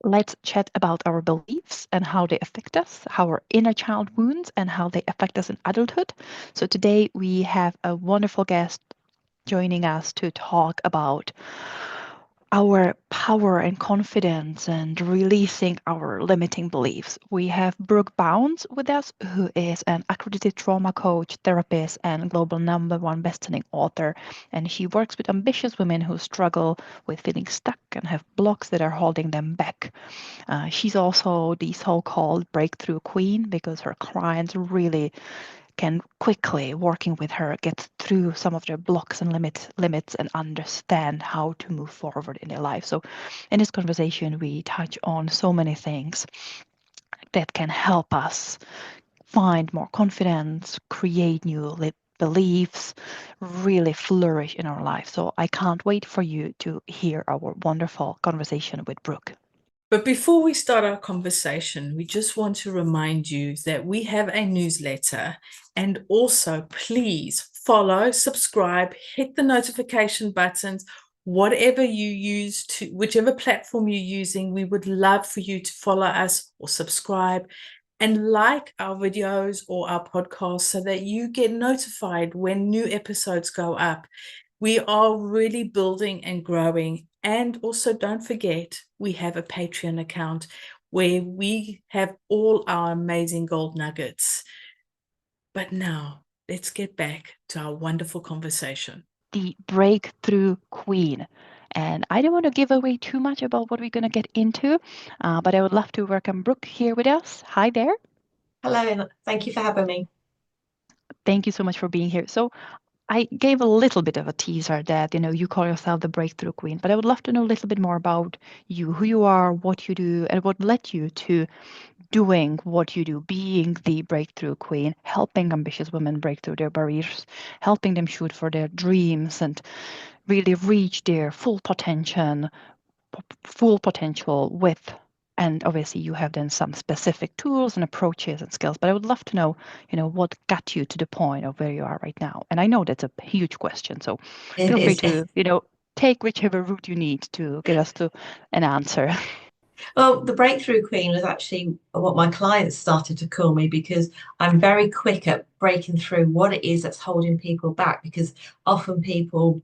Let's chat about our beliefs and how they affect us, how our inner child wounds and how they affect us in adulthood. So today we have a wonderful guest joining us to talk about our power and confidence and releasing our limiting beliefs. We have Brooke Bownes with us, who is an accredited trauma coach, therapist, and global #1 bestselling author. And she works with ambitious women who struggle with feeling stuck and have blocks that are holding them back. She's also the so-called breakthrough queen because her clients really can quickly, working with her, get through some of their blocks and limits and understand how to move forward in their life. So in this conversation, we touch on so many things that can help us find more confidence, create new beliefs, really flourish in our life. So I can't wait for you to hear our wonderful conversation with Brooke. But before we start our conversation, we just want to remind you that we have a newsletter, and also please follow, subscribe, hit the notification buttons, whatever you use to, whichever platform you're using. We would love for you to follow us or subscribe and like our videos or our podcasts so that you get notified when new episodes go up. We are really building and growing. And also, don't forget, we have a Patreon account where we have all our amazing gold nuggets. But now, let's get back to our wonderful conversation. The breakthrough queen. And I don't want to give away too much about what we're going to get into, but I would love to welcome Brooke here with us. Hi there. Hello, and thank you for having me. Thank you so much for being here. So I gave a little bit of a teaser that, you call yourself the breakthrough queen, but I would love to know a little bit more about you, who you are, what you do, and what led you to doing what you do, being the breakthrough queen, helping ambitious women break through their barriers, helping them shoot for their dreams and really reach their full potential with. And obviously you have then some specific tools and approaches and skills, but I would love to know, what got you to the point of where you are right now. And I know that's a huge question, so It feel free is. to, take whichever route you need to get us to an answer. Well, the breakthrough queen was actually what my clients started to call me because I'm very quick at breaking through what it is that's holding people back. Because often people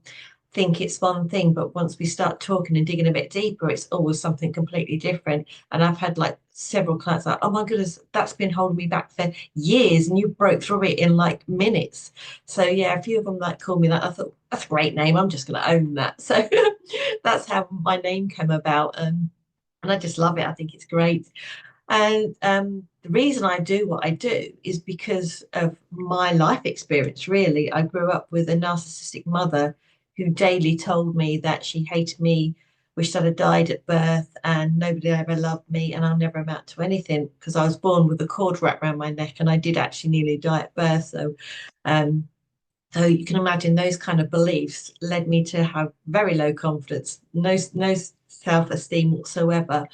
think it's one thing, but once we start talking and digging a bit deeper, it's always something completely different. And I've had like several clients like, oh my goodness, that's been holding me back for years, and you broke through it in like minutes. So yeah, a few of them like called me that. I thought that's a great name. I'm just going to own that. So that's how my name came about. And I just love it. I think it's great. And the reason I do what I do is because of my life experience, really. I grew up with a narcissistic mother who daily told me that she hated me, wished I'd have died at birth, and nobody ever loved me, and I'll never amount to anything because I was born with a cord wrapped around my neck, and I did actually nearly die at birth. Um, so you can imagine those kind of beliefs led me to have very low confidence, no self-esteem whatsoever.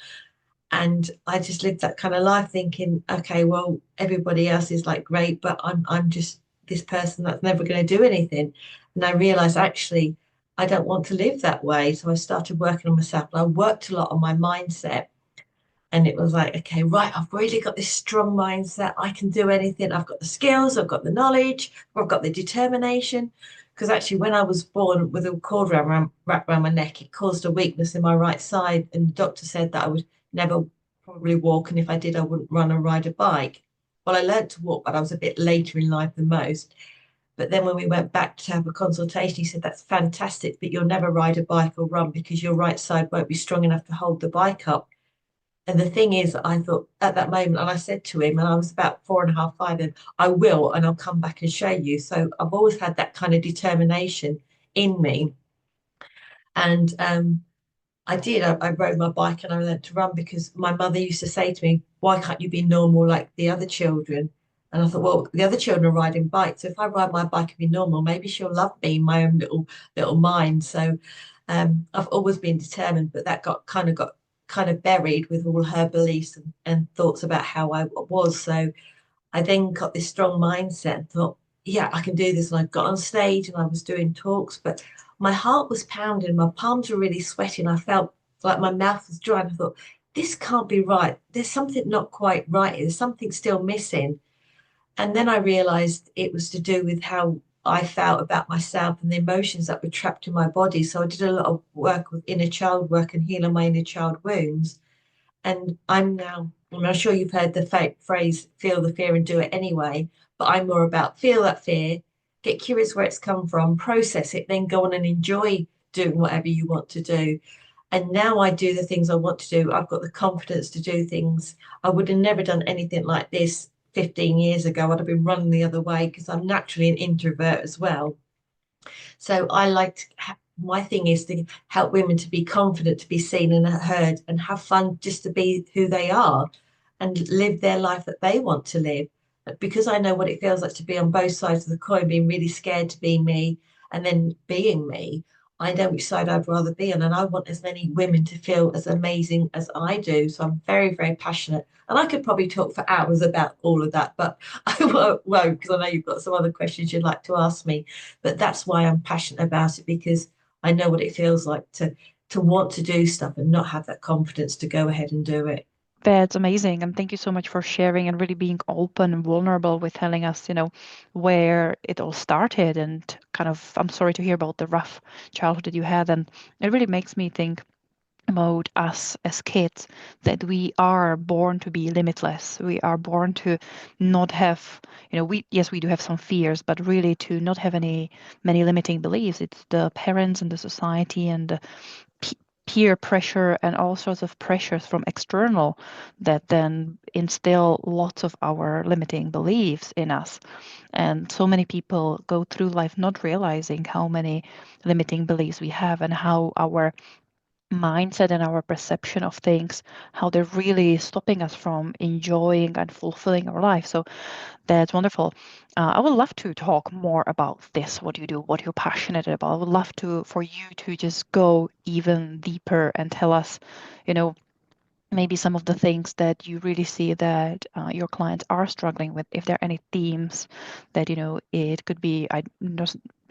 And I just lived that kind of life thinking, okay, well, everybody else is like great, but I'm just this person that's never going to do anything. And I realized actually I don't want to live that way. So I started working on myself, and I worked a lot on my mindset. And it was like, okay, right, I've really got this strong mindset. I can do anything. I've got the skills, I've got the knowledge, I've got the determination. Because actually, when I was born with a cord wrapped around my neck, it caused a weakness in my right side. And the doctor said that I would never probably walk. And if I did, I wouldn't run or ride a bike. Well, I learned to walk, but I was a bit later in life than most. But then when we went back to have a consultation, he said, that's fantastic, but you'll never ride a bike or run because your right side won't be strong enough to hold the bike up. And the thing is, I thought at that moment, and I said to him, and I was about 4.5, 5, and I will, and I'll come back and show you. So I've always had that kind of determination in me. And I did. I rode my bike and I learned to run because my mother used to say to me, why can't you be normal like the other children? And I thought, well, the other children are riding bikes. So if I ride my bike and be normal, maybe she'll love me in my own little mind. So I've always been determined, but that got kind of buried with all her beliefs and thoughts about how I was. So I then got this strong mindset and thought, yeah, I can do this. And I got on stage and I was doing talks, but my heart was pounding, my palms were really sweating. I felt like my mouth was dry. And I thought, this can't be right. There's something not quite right. There's something still missing. And then I realized it was to do with how I felt about myself and the emotions that were trapped in my body. So I did a lot of work with inner child work and healing my inner child wounds. And I'm now, I'm sure you've heard the phrase, feel the fear and do it anyway, but I'm more about feel that fear, get curious where it's come from, process it, then go on and enjoy doing whatever you want to do. And now I do the things I want to do. I've got the confidence to do things. I would have never done anything like this 15 years ago. I'd have been running the other way because I'm naturally an introvert as well. So I like to, my thing is to help women to be confident, to be seen and heard, and have fun just to be who they are and live their life that they want to live. But because I know what it feels like to be on both sides of the coin, being really scared to be me and then being me, I know which side I'd rather be on. And I want as many women to feel as amazing as I do. So I'm very, very passionate. And I could probably talk for hours about all of that, but I won't because I know you've got some other questions you'd like to ask me. But that's why I'm passionate about it, because I know what it feels like to want to do stuff and not have that confidence to go ahead and do it. That's amazing. And thank you so much for sharing and really being open and vulnerable with telling us, where it all started. And kind of, I'm sorry to hear about the rough childhood that you had. And it really makes me think about us as kids, that we are born to be limitless. We are born to not have, we do have some fears, but really to not have many limiting beliefs. It's the parents and the society and the peer pressure and all sorts of pressures from external that then instill lots of our limiting beliefs in us. And so many people go through life not realizing how many limiting beliefs we have and how our mindset and our perception of things, how they're really stopping us from enjoying and fulfilling our life. So that's wonderful. I would love to talk more about this, what you do, what you're passionate about. I would love for you to just go even deeper and tell us, you know, maybe some of the things that you really see that your clients are struggling with. If there are any themes that, it could be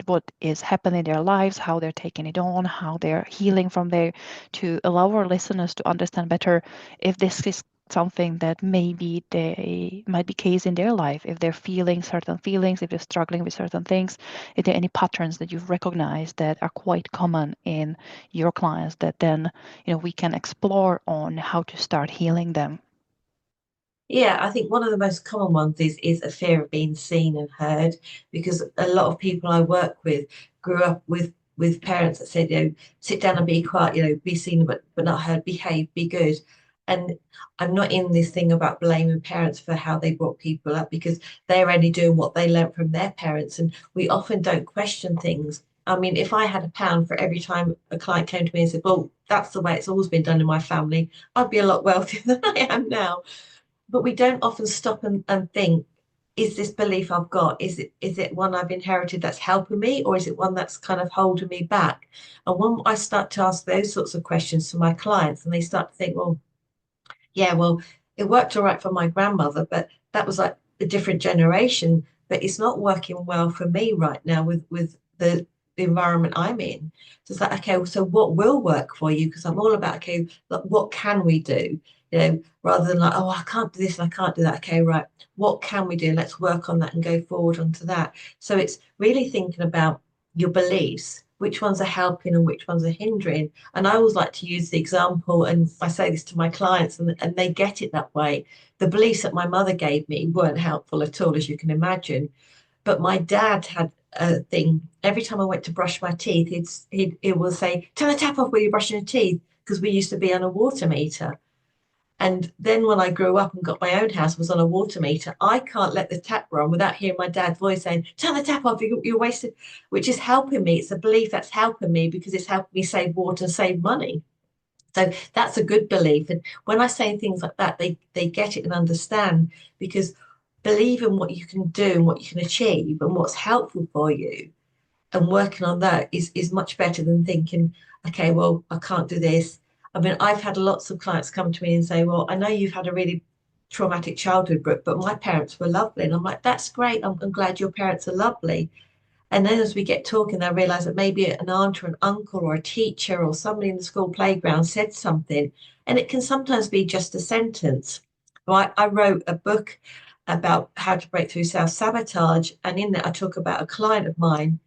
what is happening in their lives, how they're taking it on, how they're healing from there, to allow our listeners to understand better if this is something that maybe they might be case in their life, if they're feeling certain feelings, if they're struggling with certain things. Is there any patterns that you've recognized that are quite common in your clients that then we can explore on how to start healing them? Yeah, I think one of the most common ones is a fear of being seen and heard, because a lot of people I work with grew up with parents that said, sit down and be quiet, be seen but not heard, behave, be good. And I'm not in this thing about blaming parents for how they brought people up, because they're only doing what they learned from their parents, and we often don't question things. I mean, if I had a pound for every time a client came to me and said, well, that's the way it's always been done in my family, I'd be a lot wealthier than I am now. But we don't often stop and think, is this belief I've got, is it one I've inherited that's helping me, or is it one that's kind of holding me back? And when I start to ask those sorts of questions to my clients, and they start to think, well, yeah, well, it worked all right for my grandmother, but that was like a different generation, but it's not working well for me right now with the environment I'm in. So it's like, okay, so what will work for you? Because I'm all about, okay, like, what can we do? Rather than like, oh, I can't do this and I can't do that. Okay, right. What can we do? Let's work on that and go forward onto that. So it's really thinking about your beliefs, which ones are helping and which ones are hindering. And I always like to use the example, and I say this to my clients, and they get it that way. The beliefs that my mother gave me weren't helpful at all, as you can imagine. But my dad had a thing. Every time I went to brush my teeth, he will say, "Turn the tap off when you're brushing your teeth," because we used to be on a water meter. And then when I grew up and got my own house, was on a water meter. I can't let the tap run without hearing my dad's voice saying, "Turn the tap off, you're wasted," which is helping me. It's a belief that's helping me because it's helping me save water and save money. So that's a good belief. And when I say things like that, they get it and understand, because believe in what you can do and what you can achieve and what's helpful for you, and working on that is much better than thinking, okay, well, I can't do this. I mean, I've had lots of clients come to me and say, well, I know you've had a really traumatic childhood, Brooke, but my parents were lovely. And I'm like, that's great. I'm glad your parents are lovely. And then as we get talking, I realize that maybe an aunt or an uncle or a teacher or somebody in the school playground said something, And it can sometimes be just a sentence. I wrote a book about how to break through self-sabotage. And in that, I talk about a client of mine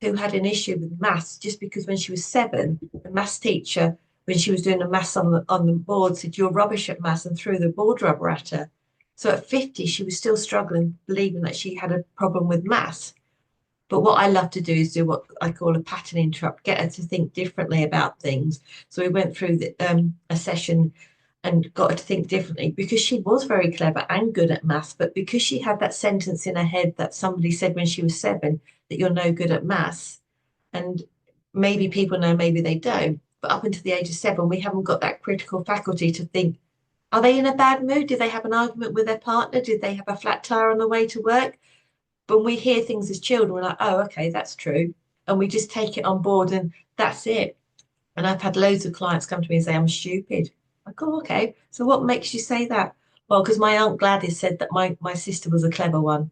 who had an issue with maths just because when she was 7, the maths teacher, when she was doing the maths on the board, said, "You're rubbish at maths," and threw the board rubber at her. So at 50, she was still struggling, believing that she had a problem with maths. But what I love to do is do what I call a pattern interrupt, get her to think differently about things. So we went through a session and got her to think differently because she was very clever and good at maths. But because she had that sentence in her head that somebody said when she was 7, that you're no good at maths. And maybe people know, maybe they don't. But up until the age of 7, we haven't got that critical faculty to think, are they in a bad mood? Did they have an argument with their partner? Did they have a flat tire on the way to work? But when we hear things as children, we're like, oh, okay, that's true. And we just take it on board and that's it. And I've had loads of clients come to me and say, I'm stupid. Like, oh, okay. So what makes you say that? Well, because my Aunt Gladys said that my sister was a clever one.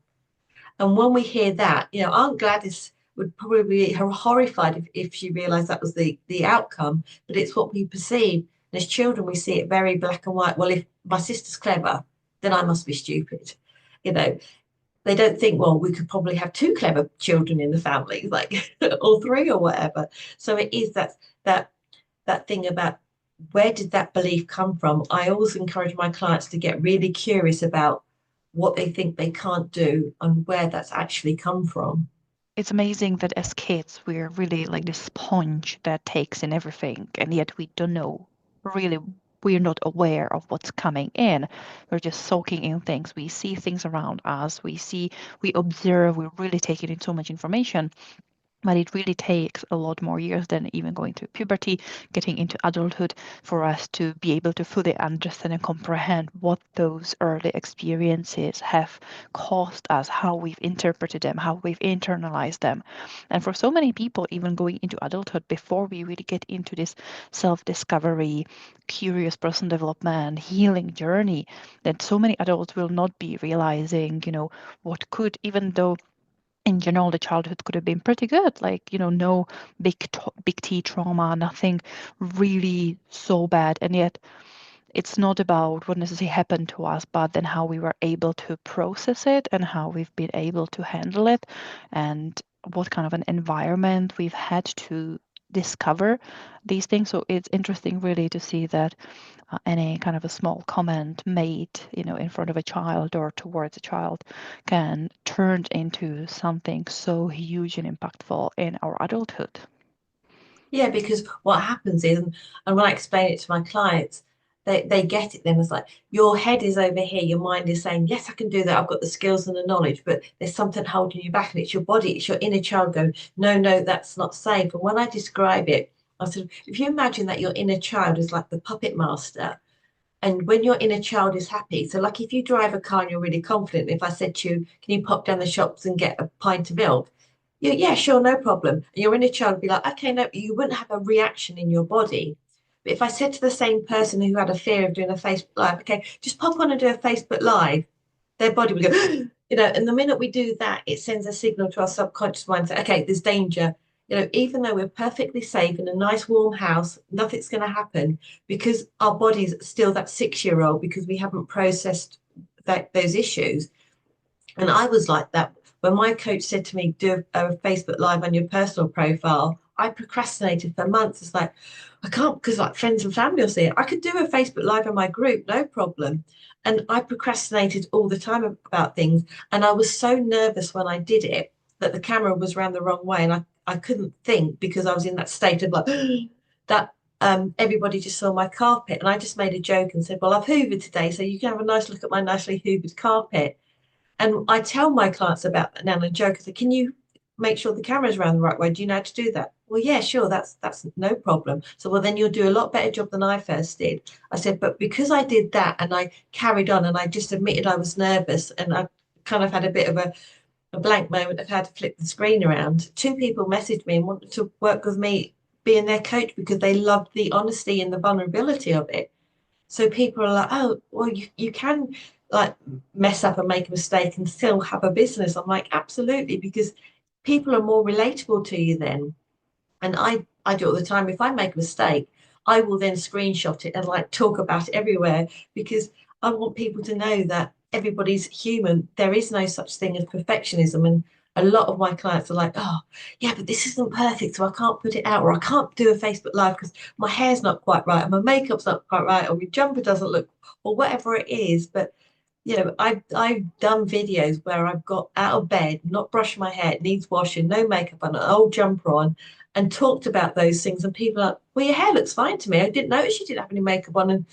And when we hear that, Aunt Gladys would probably be horrified if she realized that was the outcome, but it's what we perceive. And as children, we see it very black and white. Well, if my sister's clever, then I must be stupid. You know, they don't think, well, we could probably have 2 clever children in the family, like or 3 or whatever. So it is that thing about where did that belief come from? I always encourage my clients to get really curious about what they think they can't do and where that's actually come from. It's amazing that as kids, we're really like this sponge that takes in everything, and yet we don't know really. We're not aware of what's coming in. We're just soaking in things. We see things around us. We observe. We're really taking in so much information. But it really takes a lot more years than even going through puberty, getting into adulthood, for us to be able to fully understand and comprehend what those early experiences have caused us, how we've interpreted them, how we've internalized them. And for so many people, even going into adulthood, before we really get into this self-discovery, curious person development, healing journey, that so many adults will not be realizing, what could, even though in general the childhood could have been pretty good, like no big T trauma, nothing really so bad, and yet it's not about what necessarily happened to us, but then how we were able to process it and how we've been able to handle it, and what kind of an environment we've had to discover these things. So it's interesting really to see that any kind of a small comment made, in front of a child or towards a child can turn into something so huge and impactful in our adulthood. Yeah, because what happens is, and when I explain it to my clients, they get it then. It's like your head is over here, your mind is saying, yes, I can do that. I've got the skills and the knowledge, but there's something holding you back, and it's your body, it's your inner child going, no, no, that's not safe. And when I describe it, I said, if you imagine that your inner child is like the puppet master, and when your inner child is happy, so like if you drive a car and you're really confident, if I said to you, can you pop down the shops and get a pint of milk? Yeah, sure, no problem. And your inner child would be like, okay, no, you wouldn't have a reaction in your body. But if I said to the same person who had a fear of doing a Facebook Live, okay, just pop on and do a Facebook Live, their body would go, and the minute we do that, it sends a signal to our subconscious mind, say, okay, there's danger. Even though we're perfectly safe in a nice warm house, nothing's going to happen because our body's still that 6-year-old because we haven't processed those issues. And I was like that when my coach said to me, do a Facebook Live on your personal profile. I procrastinated for months. It's like, I can't because like friends and family will see it. I could do a Facebook Live in my group, no problem. And I procrastinated all the time about things. And I was so nervous when I did it that the camera was around the wrong way. And I couldn't think because I was in that state of like, that everybody just saw my carpet. And I just made a joke and said, well, I've hoovered today, so you can have a nice look at my nicely hoovered carpet. And I tell my clients about that now and joke. I say, can you make sure the camera's around the right way? Do you know how to do that? Well, yeah, sure, that's no problem. So, well, then you'll do a lot better job than I first did. I said, but because I did that and I carried on and I just admitted I was nervous and I kind of had a bit of a blank moment of how to flip the screen around, 2 people messaged me and wanted to work with me being their coach because they loved the honesty and the vulnerability of it. So people are like, oh, well, you can like mess up and make a mistake and still have a business. I'm like, absolutely, because people are more relatable to you then. And I do it all the time. If I make a mistake, I will then screenshot it and like talk about it everywhere, because I want people to know that everybody's human. There is no such thing as perfectionism. And a lot of my clients are like, oh, yeah, but this isn't perfect, so I can't put it out, or I can't do a Facebook Live because my hair's not quite right, and my makeup's not quite right, or my jumper doesn't look, or whatever it is. But I've done videos where I've got out of bed, not brushed my hair, it needs washing, no makeup on, an old jumper on, and talked about those things. And people are like, well, your hair looks fine to me. I didn't notice you didn't have any makeup on, and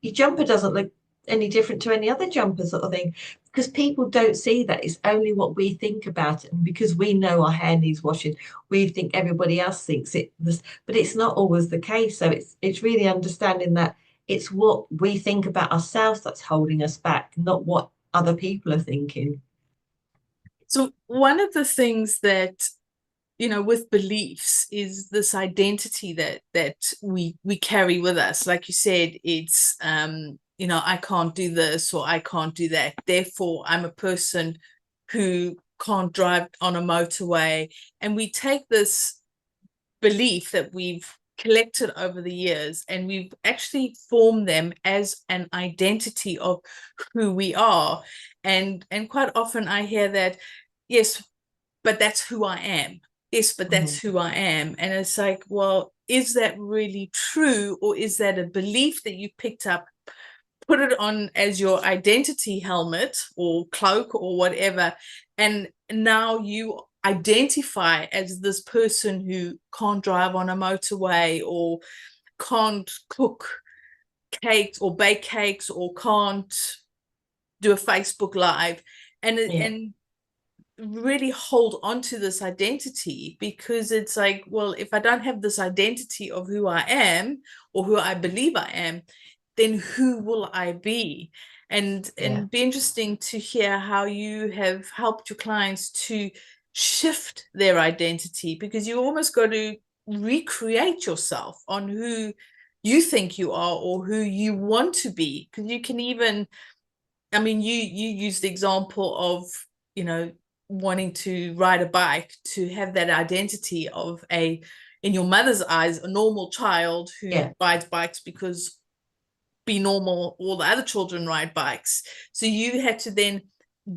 your jumper doesn't look any different to any other jumper, sort of thing. Because people don't see that. It's only what we think about it. And because we know our hair needs washing, we think everybody else thinks it, but it's not always the case. So it's really understanding that it's what we think about ourselves that's holding us back, not what other people are thinking. So one of the things that, with beliefs is this identity that we carry with us. Like you said, it's I can't do this or I can't do that, therefore I'm a person who can't drive on a motorway. And we take this belief that we've collected over the years and we've actually formed them as an identity of who we are. And quite often I hear that, yes, but that's who I am. Yes, but that's who I am. And it's like, well, is that really true? Or is that a belief that you picked up, put it on as your identity helmet or cloak or whatever, and now you identify as this person who can't drive on a motorway or can't cook cakes or bake cakes or can't do a Facebook Live, and really hold on to this identity, because it's like, well, if I don't have this identity of who I am or who I believe I am, then who will I be? And be interesting to hear how you have helped your clients to shift their identity, because you almost got to recreate yourself on who you think you are or who you want to be. Because you can even, I mean, you use the example of, wanting to ride a bike, to have that identity of in your mother's eyes, a normal child who rides bikes because be normal, all the other children ride bikes. So you had to then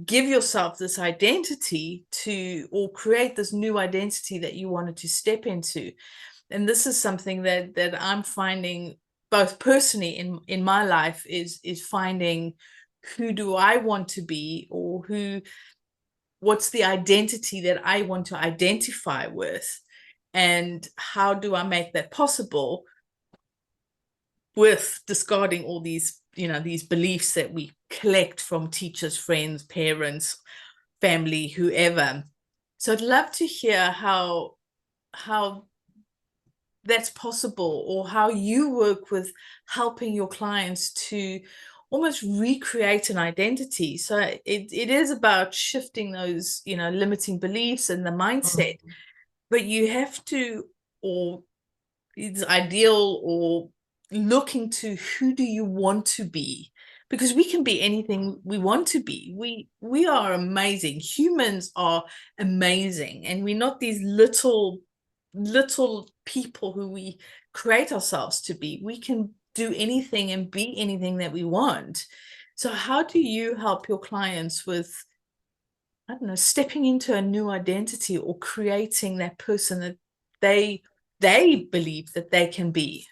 give yourself this identity or create this new identity that you wanted to step into. And this is something that I'm finding both personally in my life is finding, who do I want to be, or what's the identity that I want to identify with, and how do I make that possible with discarding all these, these beliefs that we collect from teachers, friends, parents, family, whoever. So I'd love to hear how that's possible, or how you work with helping your clients to almost recreate an identity. So it is about shifting those, limiting beliefs and the mindset, but you have to, or it's ideal, or looking to who do you want to be, because we can be anything we want to be. We are amazing. Humans are amazing, and we're not these little people who we create ourselves to be. We can do anything and be anything that we want. So how do you help your clients with, I don't know, stepping into a new identity or creating that person that they believe that they can be?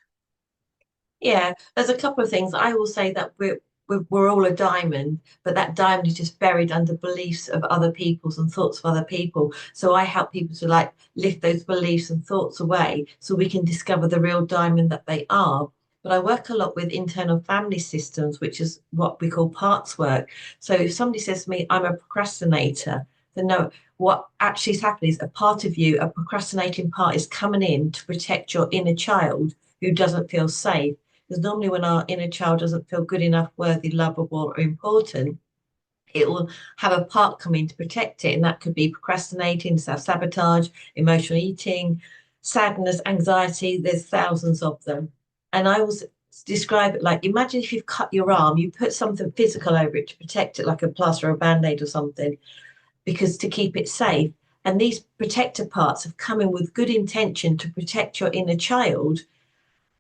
Yeah, there's a couple of things. I will say that we're all a diamond, but that diamond is just buried under beliefs of other people's and thoughts of other people. So I help people to like lift those beliefs and thoughts away so we can discover the real diamond that they are. But I work a lot with internal family systems, which is what we call parts work. So if somebody says to me, I'm a procrastinator, then no, what actually is happening is a part of you, a procrastinating part, is coming in to protect your inner child who doesn't feel safe. Because normally when our inner child doesn't feel good enough, worthy, lovable, or important, it will have a part come in to protect it. And that could be procrastinating, self-sabotage, emotional eating, sadness, anxiety. There's thousands of them. And I always describe it like, imagine if you've cut your arm, you put something physical over it to protect it, like a plaster or a band-aid or something, because to keep it safe. And these protector parts have come in with good intention to protect your inner child.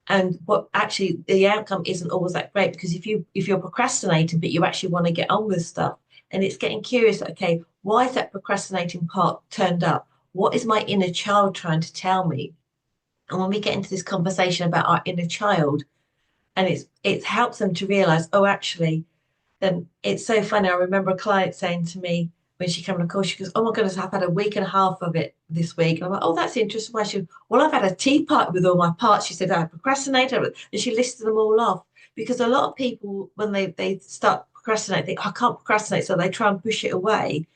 And what actually the outcome isn't always that great, because if you're procrastinating, but you actually want to get on with stuff, and it's getting curious, okay, why is that procrastinating part turned up? What is my inner child trying to tell me? And when we get into this conversation about our inner child, and it helps them to realize, oh, actually, then it's so funny. I remember a client saying to me when she came on a call, she goes, "Oh my goodness, I've had a week and a half of it this week." And I'm like, "Oh, that's interesting." Why? She, well, I've had a tea party with all my parts. She said, "I procrastinated," and she listed them all off. Because a lot of people, when they start procrastinating, think, "I can't procrastinate," so they try and push it away.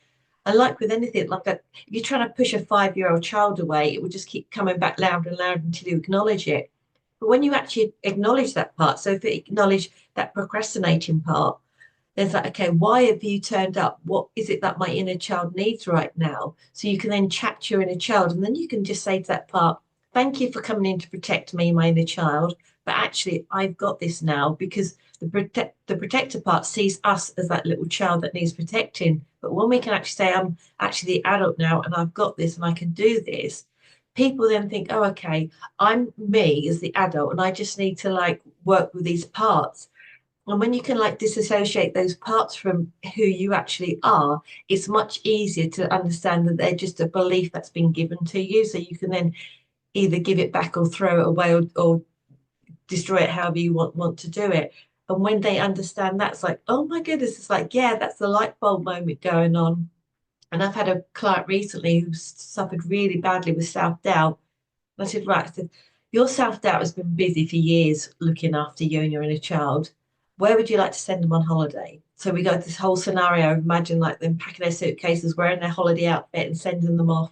And like with anything, if you're trying to push a 5-year-old child away, it will just keep coming back louder and louder until you acknowledge it. But when you actually acknowledge that part, so if you acknowledge that procrastinating part, then it's like, okay, why have you turned up? What is it that my inner child needs right now? So you can then chat to your inner child, and then you can just say to that part, "Thank you for coming in to protect me, my inner child. But actually, I've got this now," because the protector part sees us as that little child that needs protecting. But when we can actually say, "I'm actually the adult now, and I've got this, and I can do this," people then think, "Oh, okay, I'm me as the adult, and I just need to like work with these parts." And when you can like disassociate those parts from who you actually are, it's much easier to understand that they're just a belief that's been given to you. So you can then either give it back or throw it away, or destroy it however you want to do it. And when they understand that, it's like, oh my goodness, it's like, yeah, that's the light bulb moment going on. And I've had a client recently who suffered really badly with self-doubt. And I said, right, I said, your self-doubt has been busy for years looking after you and your inner child. Where would you like to send them on holiday? So we got this whole scenario of imagine like them packing their suitcases, wearing their holiday outfit and sending them off.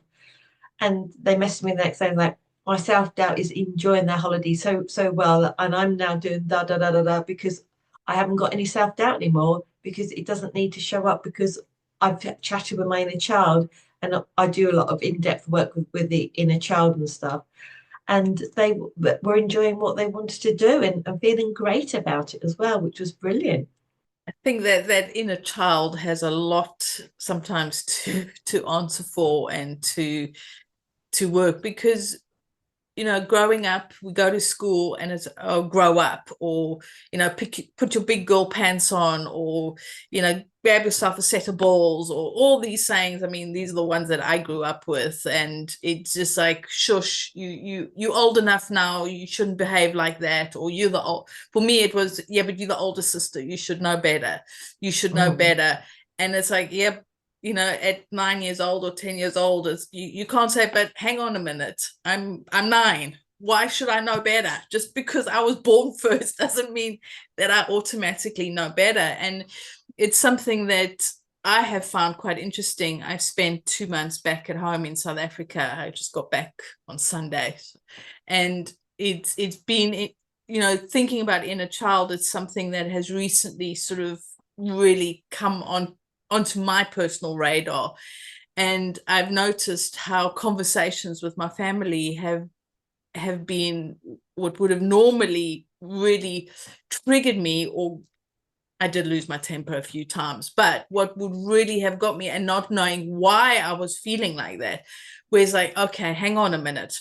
And they messaged me the next day like, my self-doubt is enjoying their holiday so well, and I'm now doing da da da da da because I haven't got any self-doubt anymore, because it doesn't need to show up, because I've chatted with my inner child, and I do a lot of in-depth work with the inner child and stuff, and they were enjoying what they wanted to do, and feeling great about it as well, which was brilliant. I think that that inner child has a lot sometimes to answer for and to work, because growing up, we go to school and it's, oh, grow up, or put your big girl pants on, or grab yourself a set of balls, or all these sayings. I mean, these are the ones that I grew up with, and it's just like, shush, you're old enough now, you shouldn't behave like that, or you're the old. For me, it was, yeah, but you're the older sister, you should know better, better. And it's like, yep. At 9 years old or 10 years old, you can't say, but hang on a minute, I'm 9. Why should I know better? Just because I was born first doesn't mean that I automatically know better. And it's something that I have found quite interesting. I spent 2 months back at home in South Africa. I just got back on Sunday, and it's been, thinking about inner child. It's something that has recently sort of really come onto my personal radar. And I've noticed how conversations with my family have been what would have normally really triggered me, or I did lose my temper a few times, but what would really have got me, and not knowing why I was feeling like that, was like, okay, hang on a minute.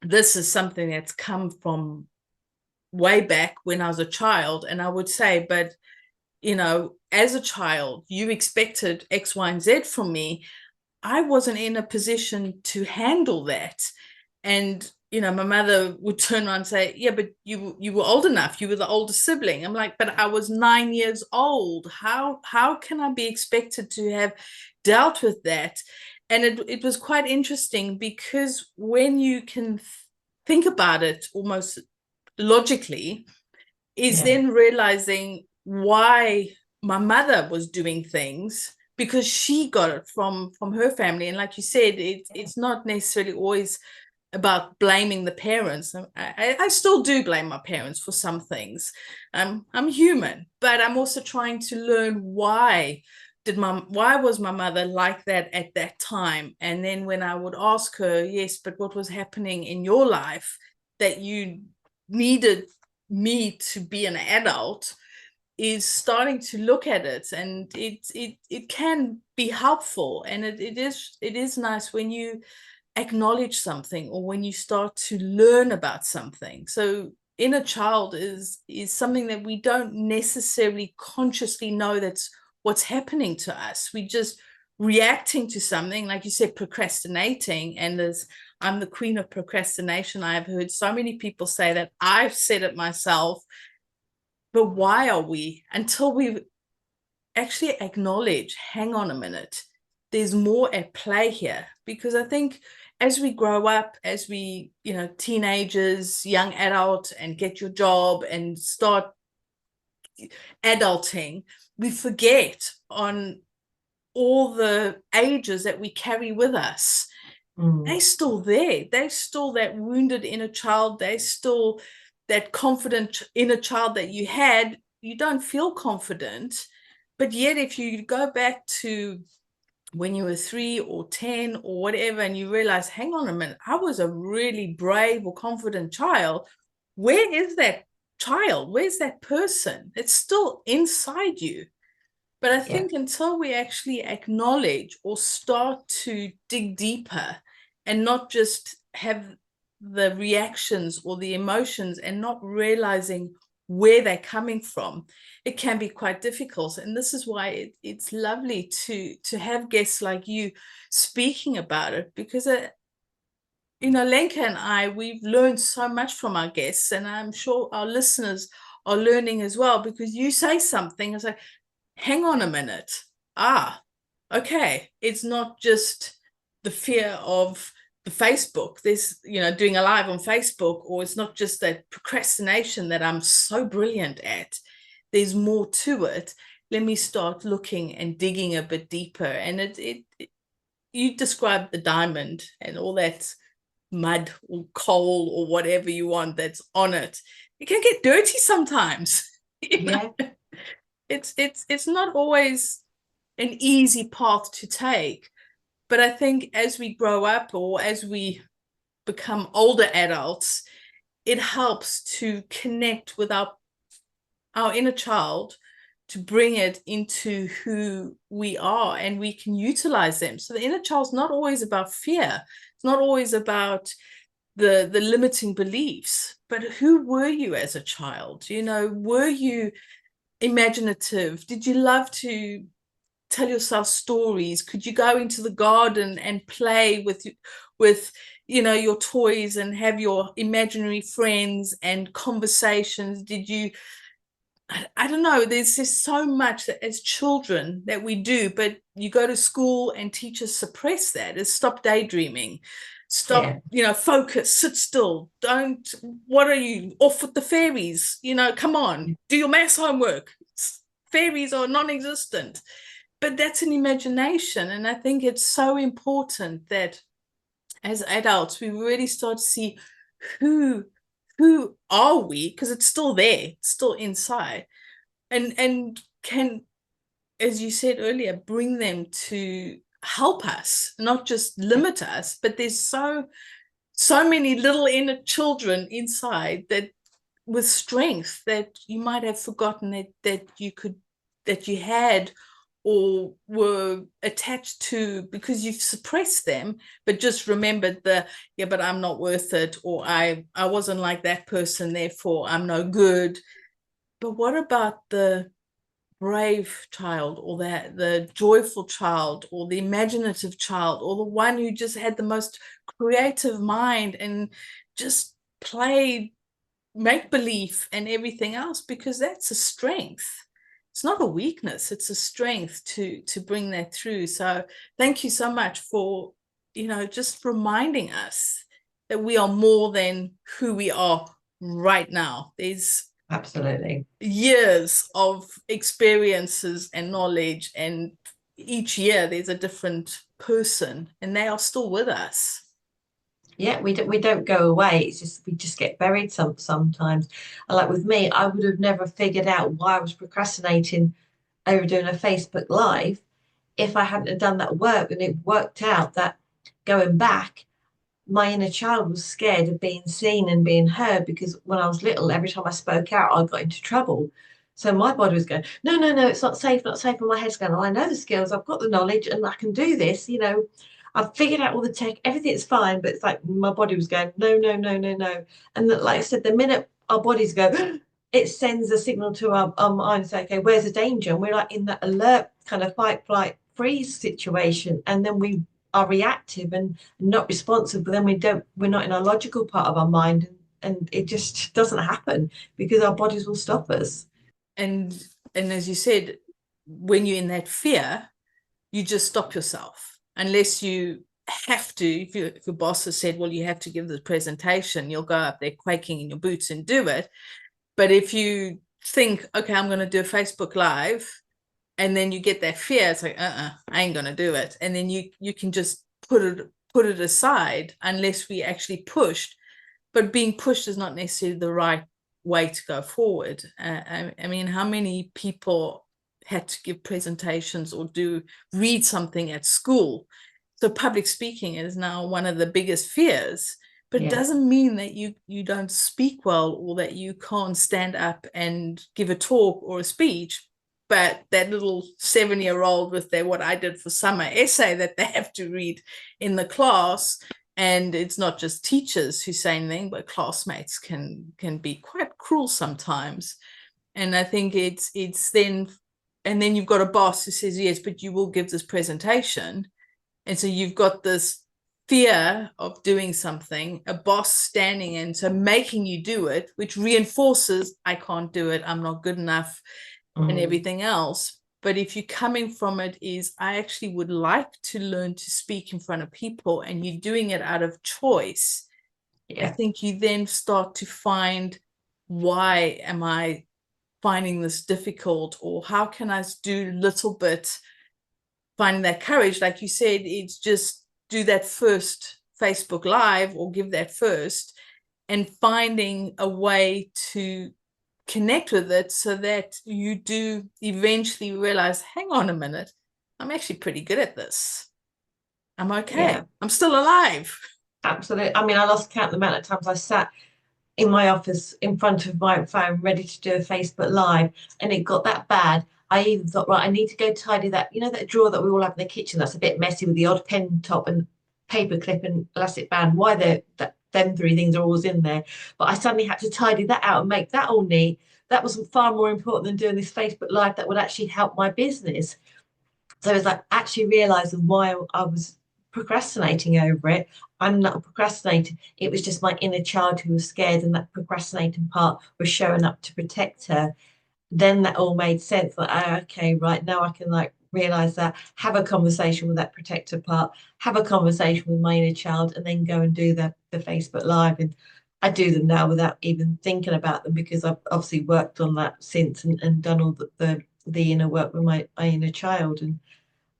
This is something that's come from way back when I was a child. And I would say, but as a child, you expected X, Y, and Z from me. I wasn't in a position to handle that. And, my mother would turn around and say, yeah, but you were old enough. You were the older sibling. I'm like, but I was 9 years old. How can I be expected to have dealt with that? And it was quite interesting, because when you can think about it almost logically, is then realizing why my mother was doing things, because she got it from her family. And like you said, it's not necessarily always about blaming the parents. I still do blame my parents for some things. I'm human, but I'm also trying to learn why was my mother like that at that time. And then when I would ask her, yes, but what was happening in your life that you needed me to be an adult, is starting to look at it, and it can be helpful. And it is nice when you acknowledge something, or when you start to learn about something. So inner child is something that we don't necessarily consciously know that's what's happening to us. We just reacting to something, like you said, procrastinating. And as I'm the queen of procrastination, I've heard so many people say that. I've said it myself. But why are we, until we actually acknowledge, hang on a minute, there's more at play here? Because I think as we grow up, as we, teenagers, young adult, and get your job and start adulting, we forget on all the ages that we carry with us. They're still there. They're still that wounded inner child. They're still that confident inner child that you had. You don't feel confident. But yet, if you go back to when you were 3 or 10 or whatever, and you realize, hang on a minute, I was a really brave or confident child. Where is that child? Where's that person? It's still inside you. But I think until we actually acknowledge or start to dig deeper and not just have the reactions or the emotions and not realizing where they're coming from, it can be quite difficult. And this is why it's lovely to have guests like you speaking about it, because Lenka and I, we've learned so much from our guests, and I'm sure our listeners are learning as well, because you say something, it's like, hang on a minute. Okay. It's not just the fear of the Facebook, there's, doing a live on Facebook, or it's not just that procrastination that I'm so brilliant at. There's more to it. Let me start looking and digging a bit deeper. And you described the diamond and all that mud or coal or whatever you want that's on it. It can get dirty sometimes. Yeah. It's not always an easy path to take. But I think as we grow up, or as we become older adults, it helps to connect with our inner child, to bring it into who we are, and we can utilize them. So the inner child's not always about fear. It's not always about the limiting beliefs, but who were you as a child? Were you imaginative? Did you love to tell yourself stories? Could you go into the garden and play with your toys and have your imaginary friends and conversations? Did you, I don't know, there's just so much that as children that we do, but you go to school and teachers suppress that. It's stop daydreaming, stop, focus, sit still, what are you, off with the fairies, come on, do your maths homework. Fairies are non-existent. But that's an imagination. And I think it's so important that as adults, we really start to see who are we, because it's still there, it's still inside, and can, as you said earlier, bring them to help us, not just limit us. But there's so many little inner children inside that, with strength, that you might have forgotten that you had, or were attached to, because you've suppressed them, but just remembered but I'm not worth it, or I wasn't like that person, therefore I'm no good. But what about the brave child, or the joyful child, or the imaginative child, or the one who just had the most creative mind and just played make-believe and everything else? Because that's a strength. It's not a weakness, it's a strength to bring that through. So thank you so much for, just reminding us that we are more than who we are right now. There's absolutely years of experiences and knowledge, and each year there's a different person, and they are still with us. Yeah, we don't go away. It's just we just get buried sometimes. And like with me, I would have never figured out why I was procrastinating over doing a Facebook Live if I hadn't have done that work. And it worked out that going back, my inner child was scared of being seen and being heard, because when I was little, every time I spoke out, I got into trouble. So my body was going, no, no, no, it's not safe, not safe. And my head's going, oh, I know the skills, I've got the knowledge, and I can do this. I've figured out all the tech, everything's fine. But it's like my body was going, no, no, no, no, no. And like I said, the minute our bodies go, it sends a signal to our mind and say, okay, where's the danger? And we're like in that alert kind of fight, flight, freeze situation. And then we are reactive and not responsive, but then we're not in our logical part of our mind. And it just doesn't happen because our bodies will stop us. And as you said, when you're in that fear, you just stop yourself unless you have to. If your boss has said, well, you have to give the presentation, you'll go up there quaking in your boots and do it. But if you think, okay, I'm going to do a Facebook Live, and then you get that fear, it's like, I ain't going to do it. And then you can just put it aside unless we actually pushed. But being pushed is not necessarily the right way to go forward. I mean, how many people had to give presentations or read something at school? So public speaking is now one of the biggest fears, but it doesn't mean that you don't speak well or that you can't stand up and give a talk or a speech. But that little 7-year-old with their what I did for summer essay that they have to read in the class, and it's not just teachers who say anything, but classmates can be quite cruel sometimes. And I think it's then, and then you've got a boss who says, yes, but you will give this presentation. And so you've got this fear of doing something, a boss standing in, so making you do it, which reinforces, I can't do it, I'm not good enough, and everything else. But if you're coming from it is, I actually would like to learn to speak in front of people, and you're doing it out of choice, I think you then start to find, why am I finding this difficult, or how can I do a little bit, finding that courage, like you said, it's just do that first Facebook Live or give that first, and finding a way to connect with it so that you do eventually realize, hang on a minute, I'm actually pretty good at this. I'm okay. I'm still alive. Absolutely. I mean, I lost count the amount of times I sat in my office in front of my phone ready to do a Facebook Live, and it got that bad. I even thought, right, I need to go tidy that, that drawer that we all have in the kitchen that's a bit messy with the odd pen top and paper clip and elastic band. Why them three things are always in there? But I suddenly had to tidy that out and make that all neat. That was far more important than doing this Facebook Live that would actually help my business. So it's like actually realizing why I was procrastinating over it. I'm not procrastinating. It was just my inner child who was scared, and that procrastinating part was showing up to protect her. Then that all made sense. Like, okay, right now I can realize that, have a conversation with that protector part, have a conversation with my inner child, and then go and do the Facebook Live. And I do them now without even thinking about them because I've obviously worked on that since and done all the inner work with my inner child. And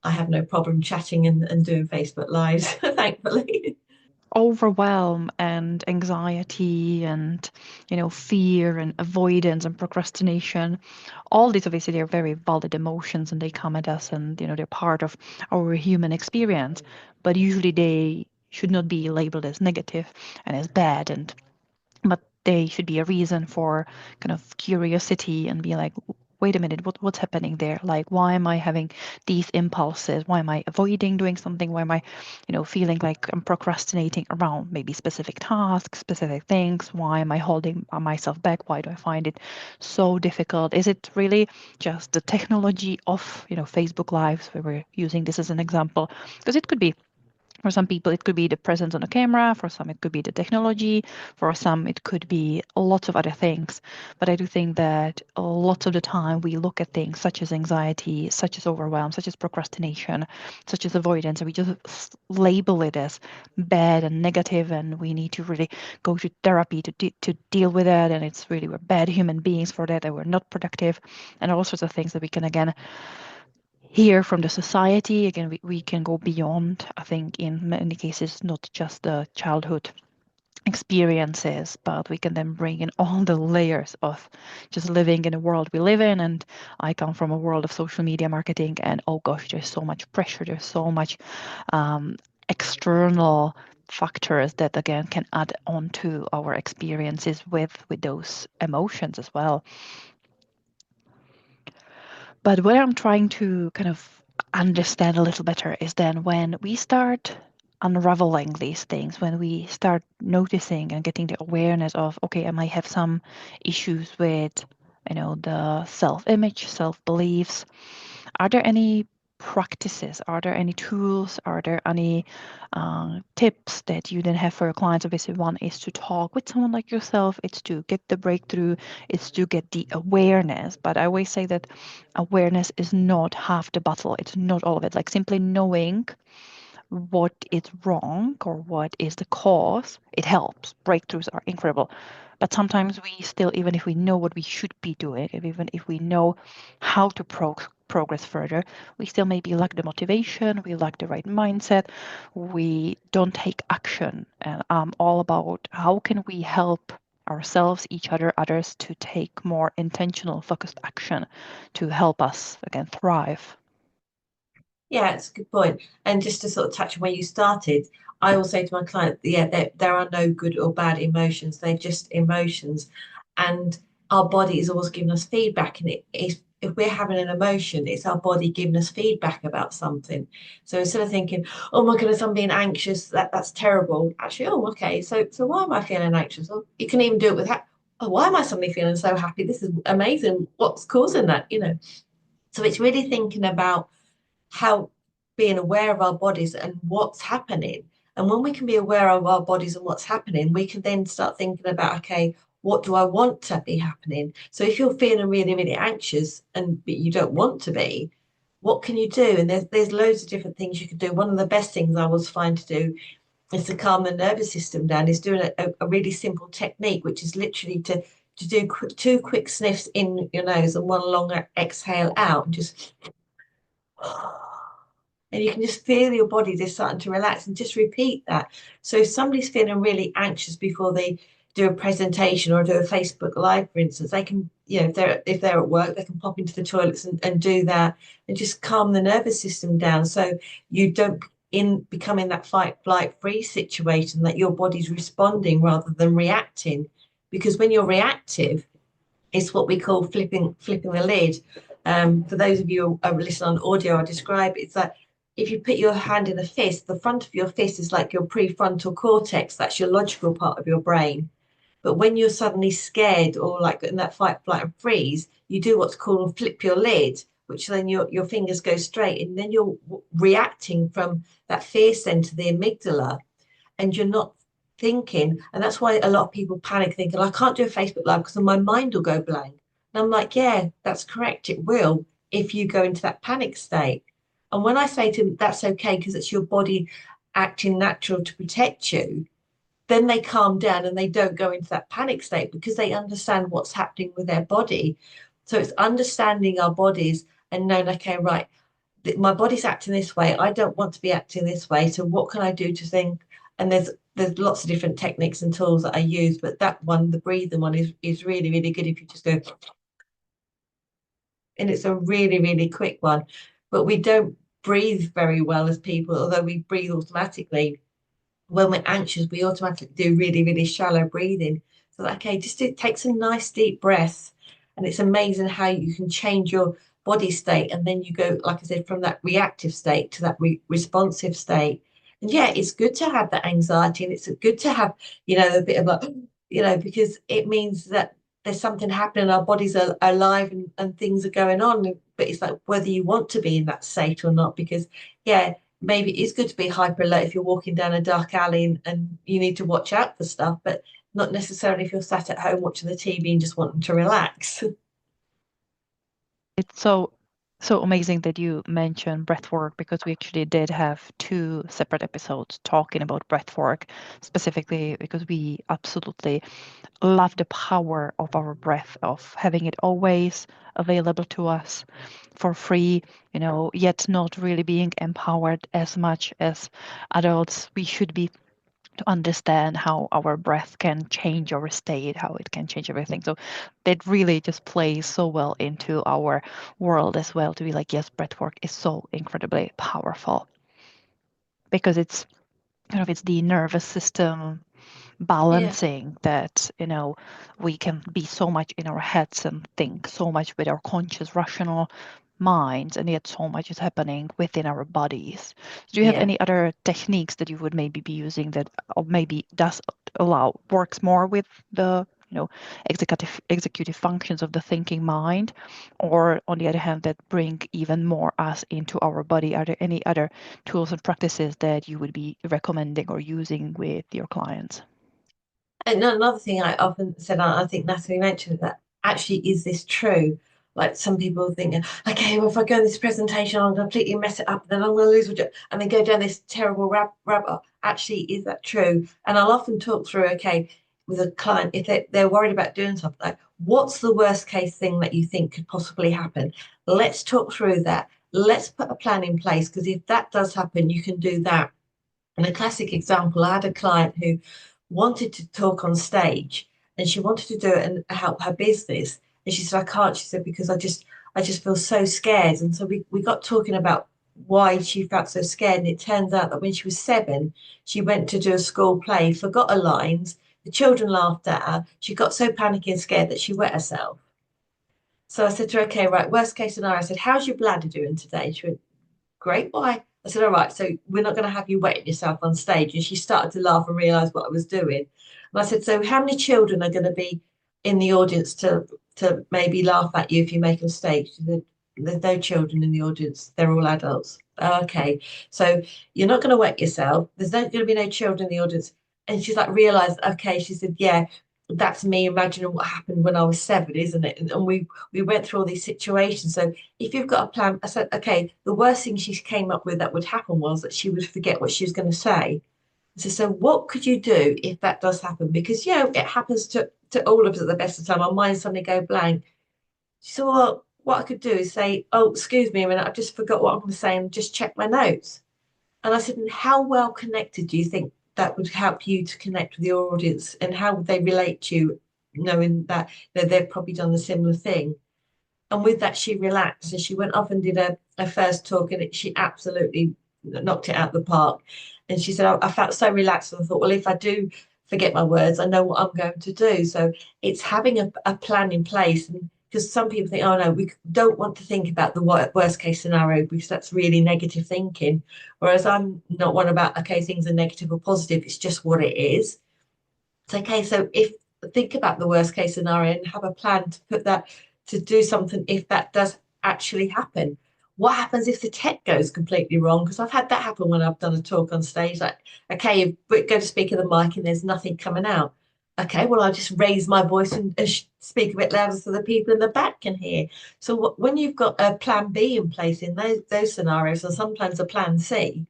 I have no problem chatting and doing Facebook Lives, thankfully. Overwhelm and anxiety and fear and avoidance and procrastination, all these obviously they're very valid emotions and they come at us, and they're part of our human experience, but usually they should not be labeled as negative and as bad, and but they should be a reason for kind of curiosity and be like, wait a minute, what's happening there? Like, why am I having these impulses? Why am I avoiding doing something? Why am I, feeling like I'm procrastinating around maybe specific tasks, specific things? Why am I holding myself back? Why do I find it so difficult? Is it really just the technology of, Facebook Lives, where we're using this as an example? Because it could be, for some people, it could be the presence on the camera. For some, it could be the technology. For some, it could be lots of other things. But I do think that lots of the time we look at things such as anxiety, such as overwhelm, such as procrastination, such as avoidance, and we just label it as bad and negative, and we need to really go to therapy to deal with it. And it's really, we're bad human beings for that, and we're not productive, and all sorts of things that we can, again, hear from the society. Again, we can go beyond, I think, in many cases, not just the childhood experiences, but we can then bring in all the layers of just living in the world we live in. And I come from a world of social media marketing, and oh gosh, there's so much pressure, there's so much external factors that again can add on to our experiences with those emotions as well. But what I'm trying to kind of understand a little better is then when we start unraveling these things, when we start noticing and getting the awareness of, okay, I might have some issues with, the self-image, self-beliefs. Are there any practices? Are there any tools? Are there any tips that you then have for your clients? Obviously, one is to talk with someone like yourself. It's to get the breakthrough. It's to get the awareness. But I always say that awareness is not half the battle. It's not all of it. Like simply knowing what is wrong or what is the cause, it helps. Breakthroughs are incredible. But sometimes we still, even if we know what we should be doing, even if we know how to progress further, we still maybe lack the motivation, we lack the right mindset, we don't take action. And I'm all about how can we help ourselves, each other, others to take more intentional, focused action to help us, again, thrive. Yeah, it's a good point. And just to sort of touch on where you started, I will say to my client, yeah, there are no good or bad emotions. They're just emotions. And our body is always giving us feedback. And if we're having an emotion, it's our body giving us feedback about something. So instead of thinking, oh my goodness, I'm being anxious, that's terrible. Actually, oh, okay. So why am I feeling anxious? Or you can even do it with oh, why am I suddenly feeling so happy? This is amazing. What's causing that? So it's really thinking about how being aware of our bodies and what's happening. And when we can be aware of our bodies and what's happening, we can then start thinking about, okay, what do I want to be happening? So if you're feeling really, really anxious and but you don't want to be, what can you do? And there's loads of different things you can do. One of the best things I always find to do is to calm the nervous system down, is doing a really simple technique, which is literally to do two quick sniffs in your nose and one longer exhale out, and just and you can just feel your body just starting to relax, and just repeat that. So if somebody's feeling really anxious before they do a presentation or do a Facebook Live, for instance, they can, if they're at work, they can pop into the toilets and do that and just calm the nervous system down. So you don't become in that fight, flight, freeze situation, that your body's responding rather than reacting. Because when you're reactive, it's what we call flipping the lid. For those of you who are listening on audio, I describe it's that if you put your hand in a fist, the front of your fist is like your prefrontal cortex. That's your logical part of your brain. But when you're suddenly scared or like in that fight, flight, and freeze, you do what's called flip your lid, which then your fingers go straight, and then you're reacting from that fear center, the amygdala, and you're not thinking. And that's why a lot of people panic, thinking, I can't do a Facebook Live because my mind will go blank. And I'm like, yeah, that's correct. It will, if you go into that panic state. And when I say to them, that's okay because it's your body acting natural to protect you, then they calm down and they don't go into that panic state because they understand what's happening with their body. So it's understanding our bodies and knowing, okay, right, my body's acting this way. I don't want to be acting this way. So what can I do to think? And there's lots of different techniques and tools that I use, but that one, the breathing one, is really, really good if you just go, and it's a really, really quick one. But we don't breathe very well as people, although we breathe automatically. When we're anxious, we automatically do really, really shallow breathing. So, okay, just take some nice deep breaths. And it's amazing how you can change your body state. And then you go, like I said, from that reactive state to that responsive state. And yeah, it's good to have that anxiety, and it's good to have, a bit of like, because it means that there's something happening, our bodies are alive, and things are going on. But it's like whether you want to be in that state or not, because yeah, maybe it's good to be hyper alert if you're walking down a dark alley and you need to watch out for stuff, but not necessarily if you're sat at home watching the TV and just wanting to relax. It's so amazing that you mentioned breath work, because we actually did have two separate episodes talking about breath work, specifically because we absolutely love the power of our breath, of having it always available to us for free, yet not really being empowered as much as adults we should be, to understand how our breath can change our state, how it can change everything. So that really just plays so well into our world as well, to be like, yes, breath work is so incredibly powerful, because it's the nervous system Yeah. balancing that, we can be so much in our heads and think so much with our conscious rational minds, and yet so much is happening within our bodies. Do you have Yeah. any other techniques that you would maybe be using that maybe does works more with the executive functions of the thinking mind, or on the other hand that bring even more us into our body? Are there any other tools and practices that you would be recommending or using with your clients? And another thing I often said, I think Natalie mentioned that actually, is this true? Like some people think, okay, well, if I go in this presentation, I'll completely mess it up, and then I'm going to lose, and then go down this terrible rabbit. Actually, is that true? And I'll often talk through, okay, with a client, if they're worried about doing something, like, what's the worst case thing that you think could possibly happen? Let's talk through that. Let's put a plan in place, because if that does happen, you can do that. And a classic example, I had a client who wanted to talk on stage, and she wanted to do it and help her business. And she said, I can't. She said, because I just feel so scared. And so we got talking about why she felt so scared. And it turns out that when she was 7, she went to do a school play, forgot her lines. The children laughed at her. She got so panicky and scared that she wet herself. So I said to her, okay, right, worst case scenario. I said, how's your bladder doing today? She went, great, why? I said, all right, so we're not going to have you wetting yourself on stage. And she started to laugh and realize what I was doing. And I said, so how many children are going to be in the audience to maybe laugh at you if you make a mistake? She said, there's no children in the audience. They're all adults. Oh, okay. So you're not going to wet yourself. There's not going to be no children in the audience. And she's like, realized, okay. She said, yeah, that's me imagining what happened when I was 7, isn't it? And we went through all these situations. So if you've got a plan, I said, okay, the worst thing she came up with that would happen was that she would forget what she was going to say. So what could you do if that does happen? Because, it happens to all of us at the best of the time. Our minds suddenly go blank. She said, well, what I could do is say, oh, excuse me a minute, I just forgot what I'm going to say, and just check my notes. And I said, and how well connected do you think that would help you to connect with the audience, and how would they relate to you, knowing that they've probably done a similar thing? And with that, she relaxed, and she went off and did a first talk, and she absolutely knocked it out of the park. And she said, I felt so relaxed, and I thought, well, if I do forget my words, I know what I'm going to do. So it's having a plan in place. And because some people think, oh no, we don't want to think about the worst case scenario, because that's really negative thinking. Whereas I'm not one about, okay, things are negative or positive, it's just what it is. It's okay. So if think about the worst case scenario and have a plan to put that, to do something if that does actually happen. What happens if the tech goes completely wrong? Because I've had that happen when I've done a talk on stage. Like, okay, you go to speak in the mic and there's nothing coming out. Okay, well, I'll just raise my voice and speak a bit louder so the people in the back can hear. So when you've got a plan B in place in those scenarios, and sometimes a plan C,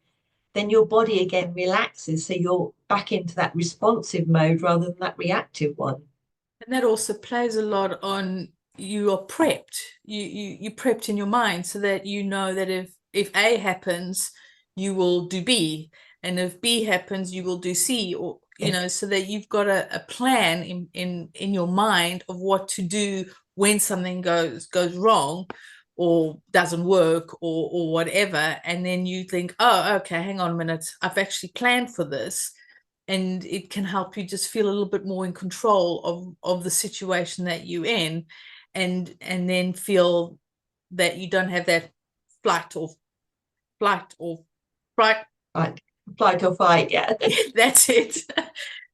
then your body again relaxes. So you're back into that responsive mode rather than that reactive one. And that also plays a lot on, you are prepped. You prepped in your mind so that you know that if A happens, you will do B, and if B happens, you will do C, or so that you've got a plan in your mind of what to do when something goes wrong or doesn't work or whatever. And then you think, oh, okay, hang on a minute, I've actually planned for this. And it can help you just feel a little bit more in control of the situation that you're in, and then feel that you don't have that flight or fright. Right. Flight or fight, yeah. That's it.